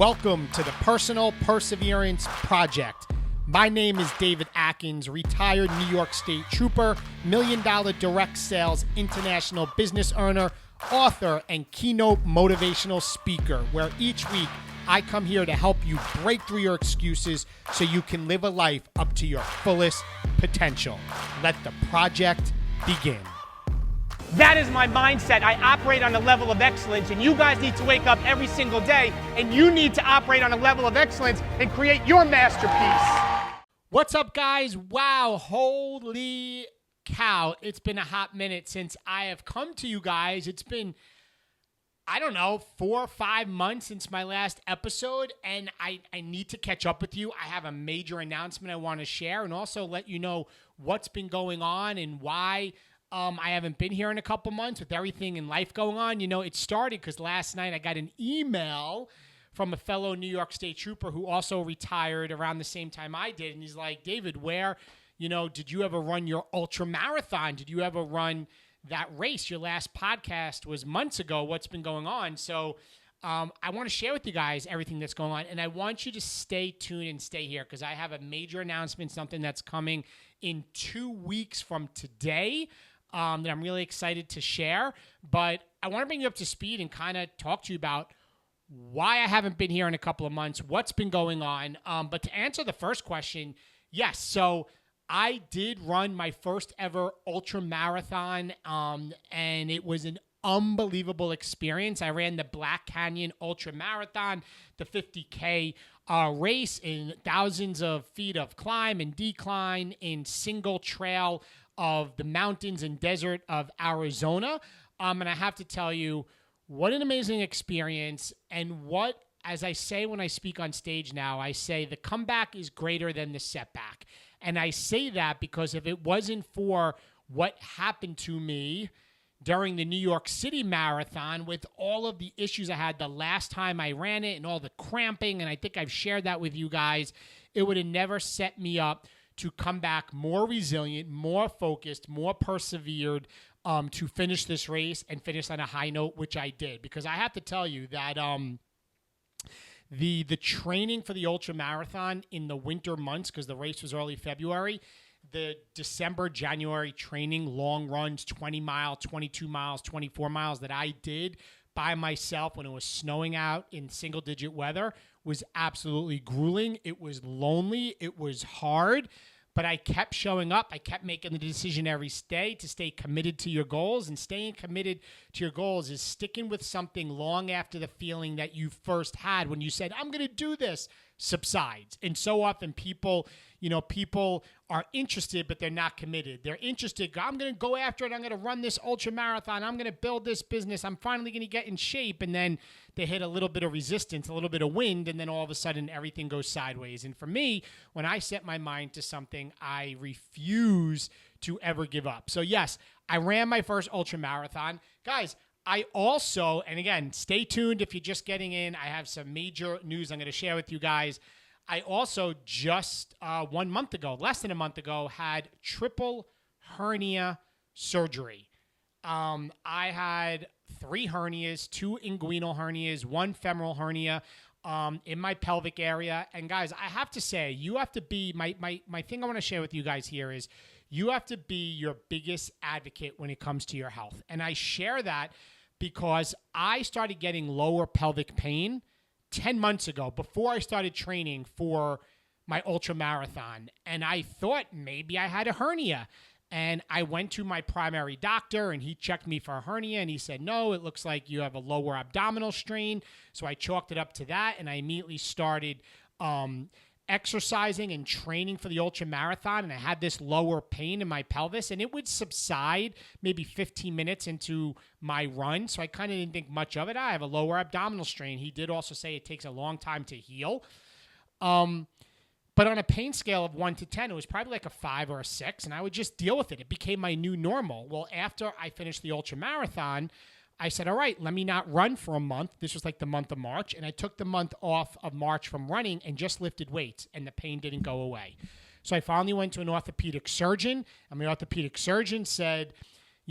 Welcome to the Personal Perseverance Project. My name is David Atkins, retired New York State Trooper, $1 Million Direct Sales International Business Earner, author, and keynote motivational speaker, where each week I come here to help you break through your excuses so you can live a life up to your fullest potential. Let the project begin. That is my mindset. I operate on a level of excellence, and you guys need to wake up every single day, and you need to operate on a level of excellence and create your masterpiece. What's up, guys? Wow, holy cow. It's been a hot minute since I have come to you guys. It's been, 4 or 5 months since my last episode, and I need to catch up with you. I have a major announcement I want to share and also let you know what's been going on and why I haven't been here in a couple months with everything in life going on. You know, it started because last night I got an email from a fellow New York State Trooper who also retired around the same time I did. And he's like, David, did you ever run your ultramarathon? Did you ever run that race? Your last podcast was months ago. What's been going on? So I want to share with you guys everything that's going on. And I want you to stay tuned and stay here because I have a major announcement, something that's coming in 2 weeks from today. That I'm really excited to share, but I want to bring you up to speed and kind of talk to you about why I haven't been here in a couple of months, what's been going on. But to answer the first question, yes. So I did run my first ever ultra marathon, and it was an unbelievable experience. I ran the Black Canyon Ultra Marathon, the 50K race in thousands of feet of climb and decline in single trail of the mountains and desert of Arizona. And I have to tell you, what an amazing experience. And what, as I say when I speak on stage now, I say the comeback is greater than the setback. And I say that because if it wasn't for what happened to me during the New York City Marathon with all of the issues I had the last time I ran it and all the cramping, and I think I've shared that with you guys, it would have never set me up to come back more resilient, more focused, more persevered to finish this race and finish on a high note, which I did. Because I have to tell you that the training for the ultra marathon in the winter months, because the race was early February, the December, January training, long runs, 20 miles, 22 miles, 24 miles that I did by myself when it was snowing out in single-digit weather was absolutely grueling. It was lonely. It was hard. But I kept showing up. I kept making the decision every day to stay committed to your goals. And staying committed to your goals is sticking with something long after the feeling that you first had when you said, I'm going to do this, subsides. And so often people are interested, but they're not committed. They're interested. I'm going to go after it. I'm going to run this ultra marathon. I'm going to build this business. I'm finally going to get in shape. And then they hit a little bit of resistance, a little bit of wind, and then all of a sudden everything goes sideways. And for me, when I set my mind to something, I refuse to ever give up. So yes, I ran my first ultra marathon. Guys, I also, and again, stay tuned if you're just getting in. I have some major news I'm going to share with you guys. I also just 1 month ago, less than a month ago, had triple hernia surgery. I had 3 hernias, 2 inguinal hernias, 1 femoral hernia in my pelvic area. And guys, I have to say, you have to be, my thing I want to share with you guys here is you have to be your biggest advocate when it comes to your health. And I share that because I started getting lower pelvic pain 10 months ago before I started training for my ultra marathon. And I thought maybe I had a hernia. And I went to my primary doctor and he checked me for a hernia and he said, no, it looks like you have a lower abdominal strain. So I chalked it up to that and I immediately started exercising and training for the ultra marathon, and I had this lower pain in my pelvis, and it would subside maybe 15 minutes into my run. So I kind of didn't think much of it. I have a lower abdominal strain. He did also say it takes a long time to heal. But on a pain scale of 1 to 10, it was probably like a 5 or a 6, and I would just deal with it. It became my new normal. Well, after I finished the ultra marathon, I said, all right, let me not run for a month. This was like the month of March. And I took the month off of March from running and just lifted weights, and the pain didn't go away. So I finally went to an orthopedic surgeon, and my orthopedic surgeon said,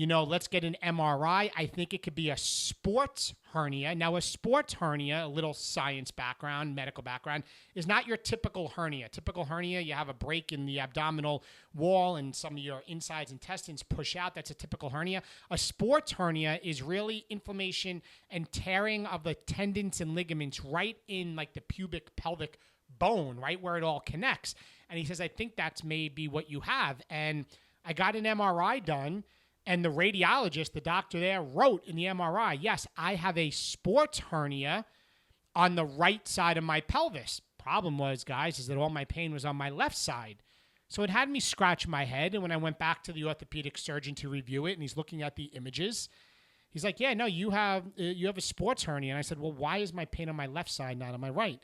let's get an MRI. I think it could be a sports hernia. Now, a sports hernia, a little science background, medical background, is not your typical hernia. Typical hernia, you have a break in the abdominal wall and some of your insides intestines push out. That's a typical hernia. A sports hernia is really inflammation and tearing of the tendons and ligaments right in like the pubic pelvic bone, right where it all connects. And he says, I think that's maybe what you have. And I got an MRI done. And the radiologist, the doctor there, wrote in the MRI, yes, I have a sports hernia on the right side of my pelvis. Problem was, guys, is that all my pain was on my left side. So it had me scratch my head. And when I went back to the orthopedic surgeon to review it, and he's looking at the images, he's like, yeah, no, you have a sports hernia. And I said, well, why is my pain on my left side, not on my right?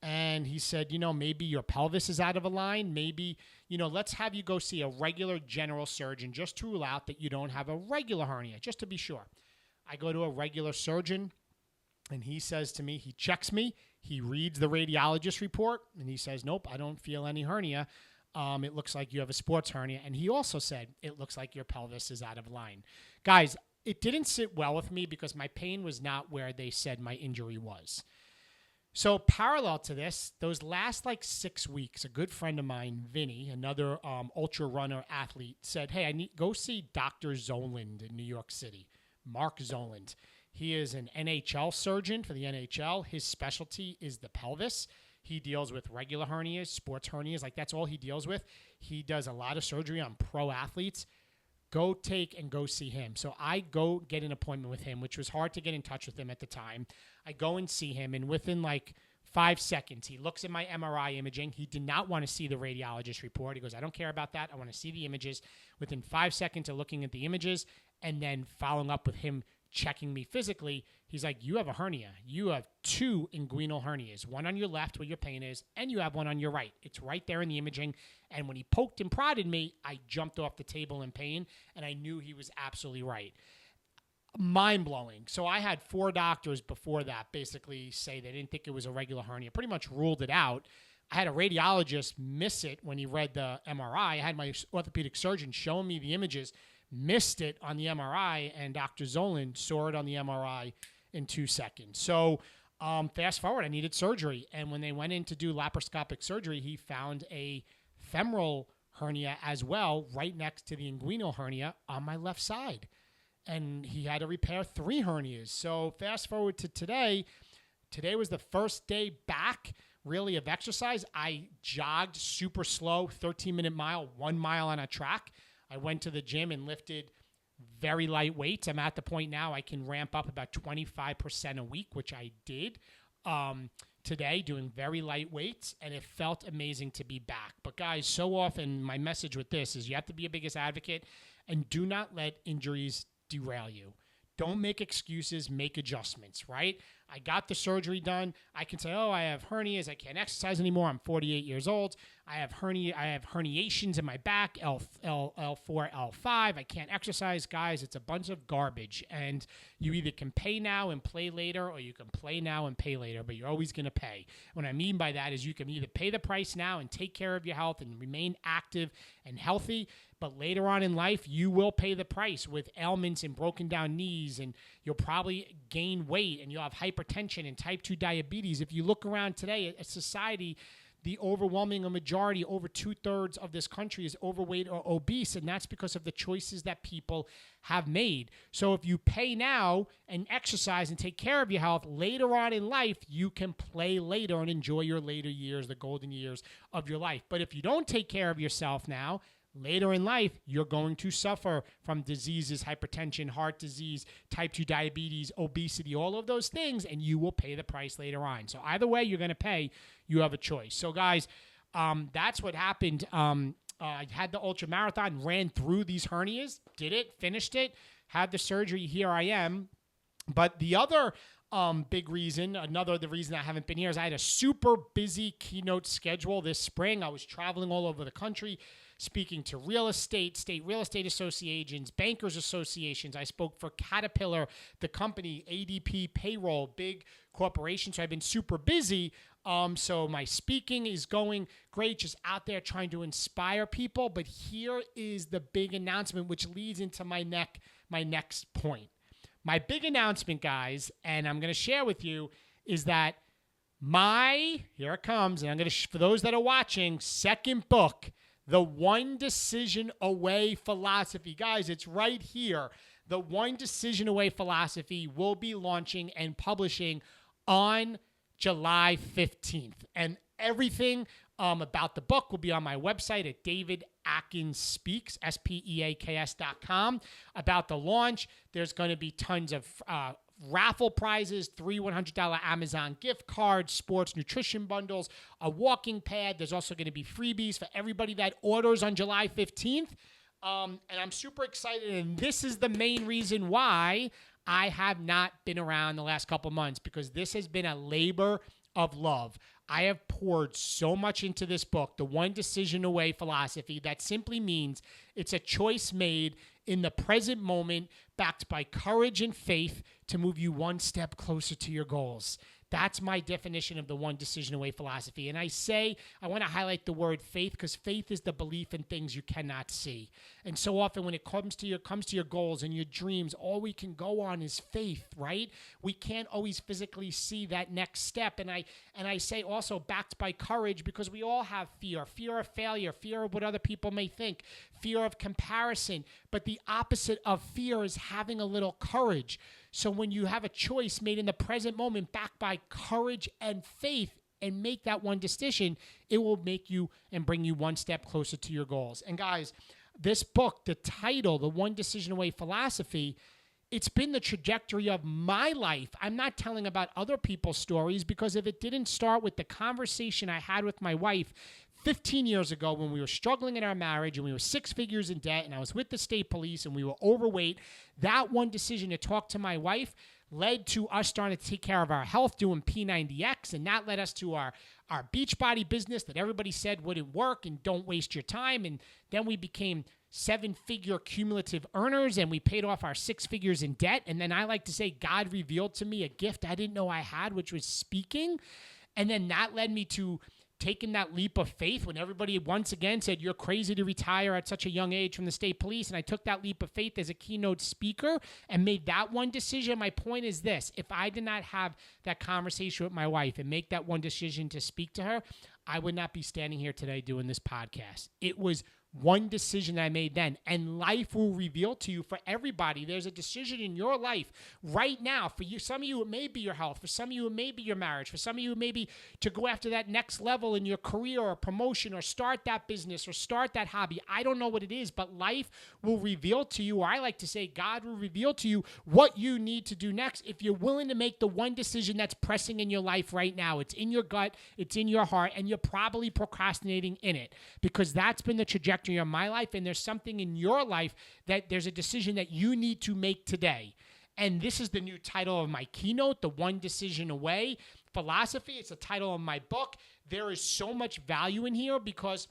And he said, maybe your pelvis is out of line. Maybe, let's have you go see a regular general surgeon just to rule out that you don't have a regular hernia, just to be sure. I go to a regular surgeon, and he says to me, he checks me, he reads the radiologist report, and he says, nope, I don't feel any hernia. It looks like you have a sports hernia. And he also said, it looks like your pelvis is out of line. Guys, it didn't sit well with me because my pain was not where they said my injury was. So parallel to this, those last 6 weeks, a good friend of mine, Vinny, another ultra runner athlete, said, hey, I need go see Dr. Zoland in New York City, Mark Zoland. He is an NHL surgeon for the NHL. His specialty is the pelvis. He deals with regular hernias, sports hernias, that's all he deals with. He does a lot of surgery on pro athletes. Go see him. So I go get an appointment with him, which was hard to get in touch with him at the time. I go and see him, and within 5 seconds, he looks at my MRI imaging. He did not want to see the radiologist report. He goes, I don't care about that. I want to see the images. Within 5 seconds of looking at the images and then following up with him checking me physically, he's like, you have a hernia. You have 2 inguinal hernias, one on your left where your pain is, and you have one on your right. It's right there in the imaging. And when he poked and prodded me, I jumped off the table in pain, and I knew he was absolutely right. Mind-blowing. So I had 4 doctors before that basically say they didn't think it was a regular hernia, pretty much ruled it out. I had a radiologist miss it when he read the MRI. I had my orthopedic surgeon showing me the images, missed it on the MRI, and Dr. Zoland saw it on the MRI in 2 seconds. So fast forward, I needed surgery. And when they went in to do laparoscopic surgery, he found a femoral hernia as well, right next to the inguinal hernia on my left side. And he had to repair 3 hernias. So fast forward to today. Today was the first day back, really, of exercise. I jogged super slow, 13-minute mile, 1 mile on a track. I went to the gym and lifted very light weights. I'm at the point now I can ramp up about 25% a week, which I did today, doing very light weights, and it felt amazing to be back. But guys, so often my message with this is you have to be a biggest advocate and do not let injuries derail you. Don't make excuses, make adjustments, right? I got the surgery done. I can say, I have hernias. I can't exercise anymore. I'm 48 years old. I have herniations in my back, L4, L5. I can't exercise. Guys, it's a bunch of garbage. And you either can pay now and play later, or you can play now and pay later, but you're always going to pay. What I mean by that is you can either pay the price now and take care of your health and remain active and healthy, but later on in life, you will pay the price with ailments and broken down knees, and you'll probably gain weight, and you'll have hypertension and type 2 diabetes. If you look around today at society, the overwhelming majority, over 2/3 of this country is overweight or obese, and that's because of the choices that people have made. So if you pay now and exercise and take care of your health, later on in life, you can play later and enjoy your later years, the golden years of your life. But if you don't take care of yourself now, later in life, you're going to suffer from diseases, hypertension, heart disease, type 2 diabetes, obesity, all of those things, and you will pay the price later on. So either way you're going to pay, you have a choice. So guys, that's what happened. I had the ultramarathon, ran through these hernias, did it, finished it, had the surgery, here I am. But the other big reason, the reason I haven't been here is I had a super busy keynote schedule this spring. I was traveling all over the country, speaking to state real estate associations, bankers associations. I spoke for Caterpillar, the company, ADP, payroll, big corporations. So I've been super busy. So my speaking is going great, just out there trying to inspire people. But here is the big announcement, which leads into my next point. My big announcement, guys, and I'm going to share with you, is that here it comes, and I'm going to, for those that are watching, second book, The One Decision Away Philosophy. Guys, it's right here. The One Decision Away Philosophy will be launching and publishing on July 15th. And everything about the book will be on my website at davidackins.speaks, SPEAKS.com. About the launch, there's going to be tons of raffle prizes, 3 $100 Amazon gift cards, sports nutrition bundles, a walking pad. There's also going to be freebies for everybody that orders on July 15th. And I'm super excited, and this is the main reason why I have not been around the last couple months, because this has been a labor of love. I have poured so much into this book, The One Decision Away Philosophy, that simply means it's a choice made in the present moment, backed by courage and faith to move you one step closer to your goals. That's my definition of the One Decision Away Philosophy. And I want to highlight the word faith, because faith is the belief in things you cannot see. And so often when it comes to your goals and your dreams, all we can go on is faith, right? We can't always physically see that next step. And I say also backed by courage, because we all have fear of failure, fear of what other people may think, fear of comparison. But the opposite of fear is having a little courage. So when you have a choice made in the present moment, backed by courage and faith, and make that one decision, it will make you and bring you one step closer to your goals. And guys, this book, the title, The One Decision Away Philosophy, it's been the trajectory of my life. I'm not telling about other people's stories, because if it didn't start with the conversation I had with my wife 15 years ago when we were struggling in our marriage and we were 6 figures in debt and I was with the state police and we were overweight, that one decision to talk to my wife led to us starting to take care of our health, doing P90X, and that led us to our Beachbody business that everybody said wouldn't work and don't waste your time. And then we became 7-figure cumulative earners, and we paid off our 6 figures in debt. And then I like to say God revealed to me a gift I didn't know I had, which was speaking. And then that led me to taking that leap of faith when everybody once again said, you're crazy to retire at such a young age from the state police. And I took that leap of faith as a keynote speaker and made that one decision. My point is this: if I did not have that conversation with my wife and make that one decision to speak to her, I would not be standing here today doing this podcast. It was one decision I made then, and life will reveal to you. For everybody, there's a decision in your life right now. For you, some of you, it may be your health. For some of you, it may be your marriage. For some of you, it may be to go after that next level in your career or promotion, or start that business or start that hobby. I don't know what it is, but life will reveal to you, or I like to say God will reveal to you what you need to do next if you're willing to make the one decision that's pressing in your life right now. It's in your gut, it's in your heart, and you're probably procrastinating in it, because that's been the trajectory of my life. And there's something in your life that there's a decision that you need to make today. And this is the new title of my keynote, The One Decision Away Philosophy. It's the title of my book. There is so much value in here, because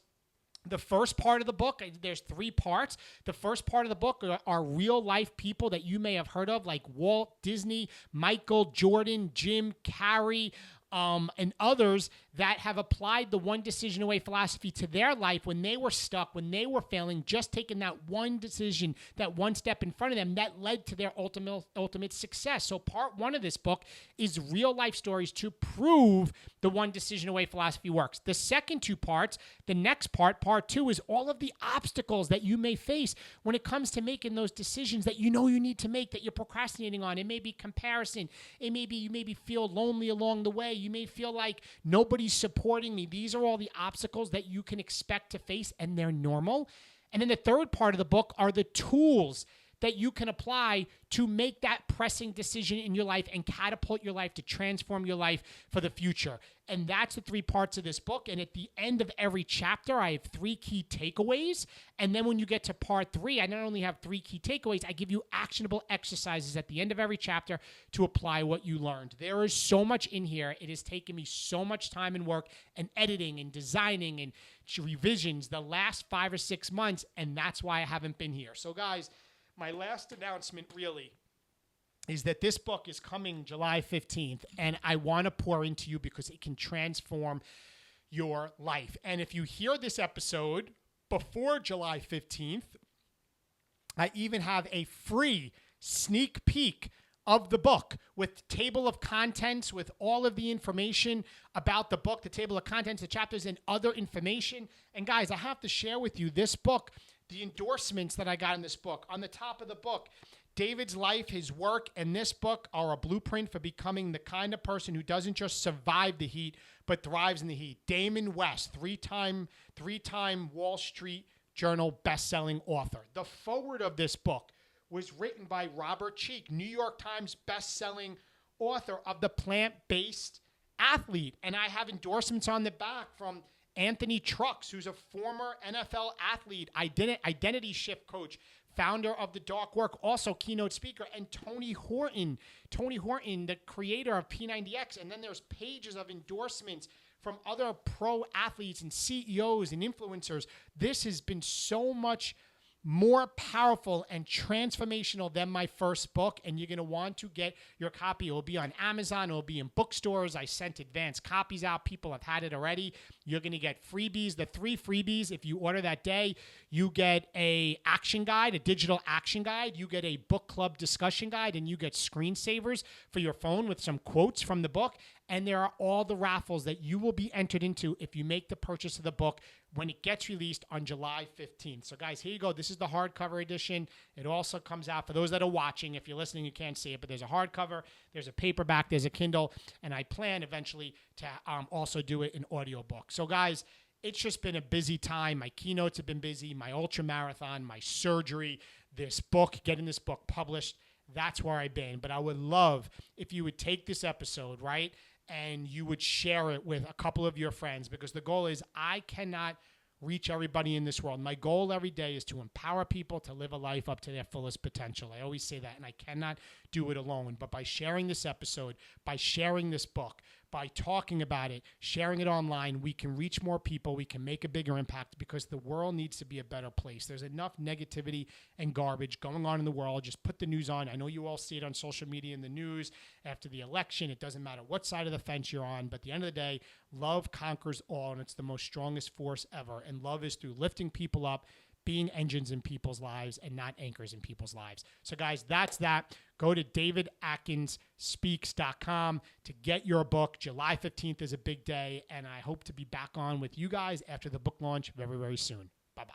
the first part of the book, there's 3 parts. The first part of the book are real life people that you may have heard of, like Walt Disney, Michael Jordan, Jim Carrey, and others that have applied the one decision away philosophy to their life when they were stuck, when they were failing, just taking that one decision, that one step in front of them that led to their ultimate success. So part 1 of this book is real life stories to prove the one decision away philosophy works. The second 2 parts, the next part 2, is all of the obstacles that you may face when it comes to making those decisions that you know you need to make, that you're procrastinating on. It may be comparison. It may be you maybe feel lonely along the way. You may feel like nobody's supporting me. These are all the obstacles that you can expect to face, and they're normal. And then the third part of the book are the tools that you can apply to make that pressing decision in your life and catapult your life, to transform your life for the future. And that's the 3 parts of this book. And at the end of every chapter, I have 3 key takeaways. And then when you get to part 3, I not only have 3 key takeaways, I give you actionable exercises at the end of every chapter to apply what you learned. There is so much in here. It has taken me so much time and work and editing and designing and revisions the last 5 or 6 months. And that's why I haven't been here. So guys, my last announcement really is that this book is coming July 15th, and I want to pour into you because it can transform your life. And if you hear this episode before July 15th, I even have a free sneak peek of the book with table of contents, with all of the information about the book, the table of contents, the chapters, and other information. And guys, I have to share with you this book, the endorsements that I got in this book. On the top of the book, David's life, his work, and this book are a blueprint for becoming the kind of person who doesn't just survive the heat, but thrives in the heat. Damon West, three-time Wall Street Journal best-selling author. The foreword of this book was written by Robert Cheek, New York Times best-selling author of The Plant-Based Athlete. And I have endorsements on the back from Anthony Trucks, who's a former NFL athlete, identity shift coach, founder of The Dark Work, also keynote speaker, and Tony Horton, the creator of P90X. And then there's pages of endorsements from other pro athletes and CEOs and influencers. This has been so much more powerful and transformational than my first book, and you're going to want to get your copy. It will be on Amazon. It will be in bookstores. I sent advanced copies out. People have had it already. You're going to get freebies. The 3 freebies, if you order that day, you get a action guide, a digital action guide. You get a book club discussion guide, and you get screensavers for your phone with some quotes from the book. And there are all the raffles that you will be entered into if you make the purchase of the book when it gets released on July 15th. So guys, here you go. This is the hardcover edition. It also comes out, for those that are watching, if you're listening, you can't see it, but there's a hardcover, there's a paperback, there's a Kindle, and I plan eventually to also do it in audiobook. So guys, it's just been a busy time. My keynotes have been busy, my ultramarathon, my surgery, this book, getting this book published. That's where I've been. But I would love if you would take this episode, right, and you would share it with a couple of your friends, because the goal is I cannot reach everybody in this world. My goal every day is to empower people to live a life up to their fullest potential. I always say that, and I cannot do it alone. But by sharing this episode, by sharing this book, by talking about it, sharing it online, we can reach more people. We can make a bigger impact, because the world needs to be a better place. There's enough negativity and garbage going on in the world. Just put the news on. I know you all see it on social media in the news after the election. It doesn't matter what side of the fence you're on, but at the end of the day, love conquers all, and it's the most strongest force ever. And love is through lifting people up, being engines in people's lives and not anchors in people's lives. So guys, that's that. Go to davidatkinsspeaks.com to get your book. July 15th is a big day, and I hope to be back on with you guys after the book launch very, very soon. Bye-bye.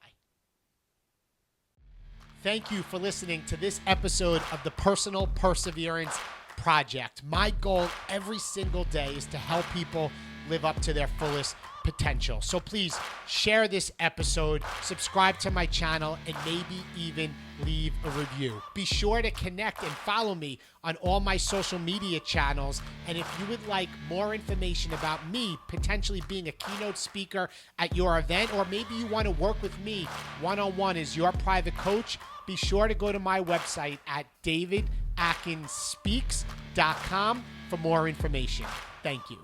Thank you for listening to this episode of the Personal Perseverance Project. My goal every single day is to help people live up to their fullest potential. So please share this episode, subscribe to my channel, and maybe even leave a review. Be sure to connect and follow me on all my social media channels. And if you would like more information about me potentially being a keynote speaker at your event, or maybe you want to work with me one-on-one as your private coach, be sure to go to my website at davidatkinsspeaks.com for more information. Thank you.